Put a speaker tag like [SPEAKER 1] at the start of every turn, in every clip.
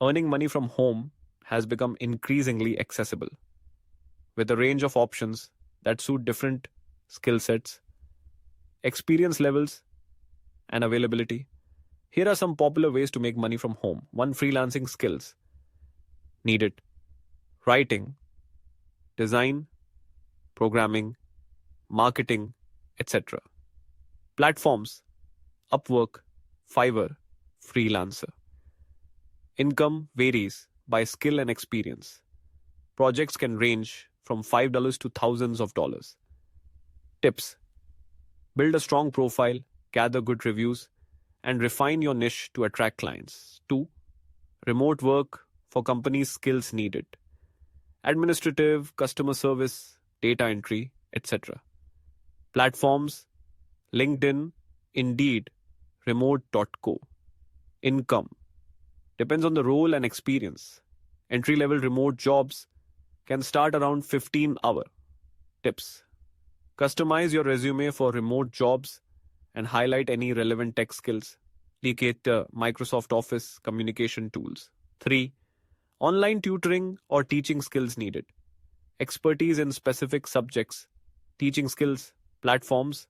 [SPEAKER 1] Earning money from home has become increasingly accessible with a range of options that suit different skill sets, experience levels, and availability. Here are some popular ways to make money from home. 1. Freelancing skills needed: writing, design, programming, marketing, etc. Platforms: Upwork, Fiverr, Freelancer. Income varies by skill and experience. Projects can range from $5 to thousands of dollars. Tips: build a strong profile, gather good reviews, and refine your niche to attract clients. 2. Remote work for companies' skills needed: administrative, customer service, data entry, etc. Platforms: LinkedIn, Indeed, remote.co. Income depends on the role and experience. Entry-level remote jobs can start around 15 hours. Tips: customize your resume for remote jobs and highlight any relevant tech skills. Locate Microsoft Office communication tools. 3. Online tutoring or teaching skills needed: expertise in specific subjects, teaching skills, platforms: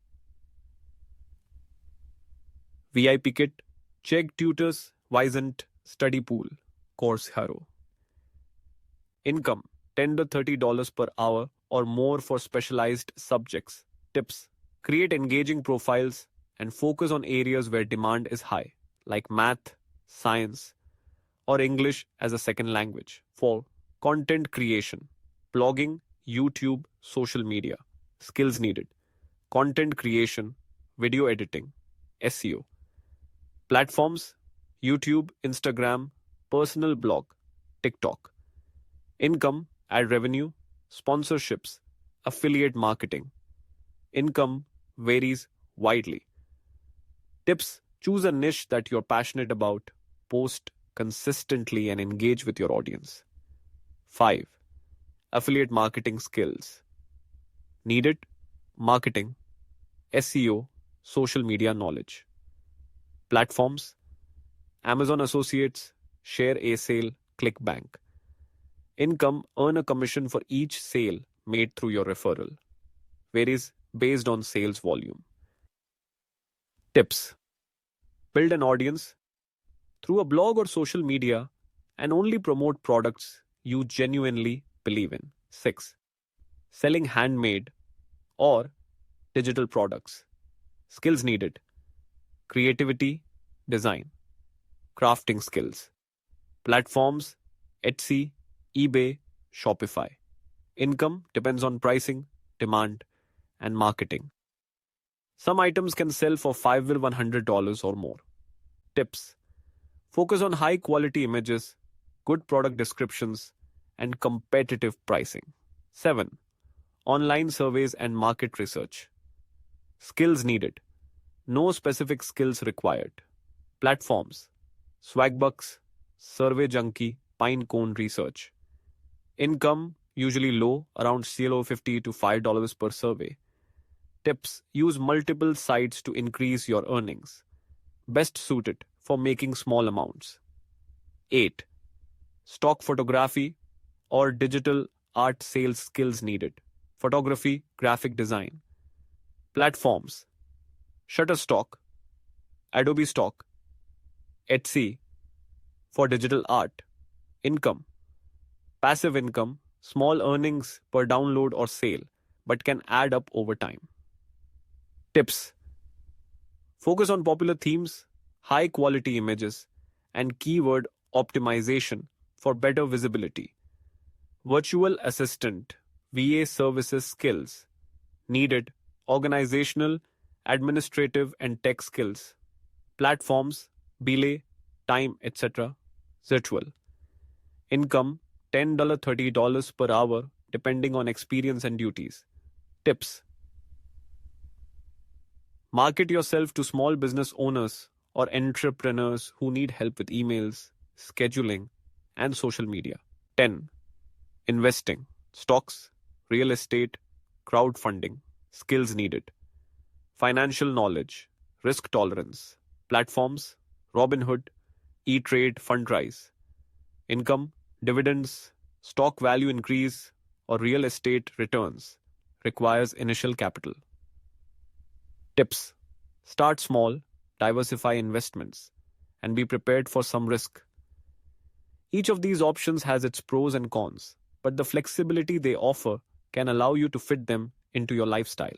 [SPEAKER 1] VIPKid, Chegg Tutors, Wyzant, Studypool, Coursehero. Income: $10 to $30 per hour or more for specialized subjects. Tips: create engaging profiles and focus on areas where demand is high, like math, science, or English as a second language. 4. Content creation: blogging, YouTube, social media. Skills needed: content creation, video editing, SEO. Platforms: YouTube, Instagram, personal blog, TikTok. Income: ad revenue, sponsorships, affiliate marketing. Income varies widely. Tips: choose a niche that you're passionate about, post consistently, and engage with your audience. 5. Affiliate marketing skills needed: marketing, SEO, social media knowledge. Platforms: Amazon Associates, Share a Sale, ClickBank. Income: earn a commission for each sale made through your referral. Varies based on sales volume. Tips: build an audience through a blog or social media and only promote products you genuinely believe in. 6. Selling handmade or digital products. Skills needed: creativity, design, crafting skills. Platforms: Etsy, eBay, Shopify. Income depends on pricing, demand, and marketing. Some items can sell for $500 or more. Tips: focus on high quality images, good product descriptions, and competitive pricing. 7. Online surveys and market research. Skills needed: no specific skills required. Platforms: Swagbucks, Survey Junkie, Pinecone Research. Income usually low, around $50 to $5 per survey. Tips: use multiple sites to increase your earnings. Best suited for making small amounts. 8. Stock photography or digital art sales skills needed: photography, graphic design. Platforms: Shutterstock, Adobe Stock, Etsy for digital art. Income: passive income, small earnings per download or sale, but can add up over time. Tips: focus on popular themes, high quality images, and keyword optimization for better visibility. Virtual assistant, VA services skills needed: organizational, administrative, and tech skills. Platforms: Belay, Time, etc. Virtual. Income: $10 to $30 per hour depending on experience and duties. Tips: market yourself to small business owners or entrepreneurs who need help with emails, scheduling, and social media. 10. Investing: stocks, real estate, crowdfunding. Skills needed: financial knowledge, risk tolerance. Platforms: Robinhood, E-Trade, Fundrise. Income, dividends, stock value increase, or real estate returns requires initial capital. Tips: start small, diversify investments, and be prepared for some risk. Each of these options has its pros and cons, but the flexibility they offer can allow you to fit them into your lifestyle.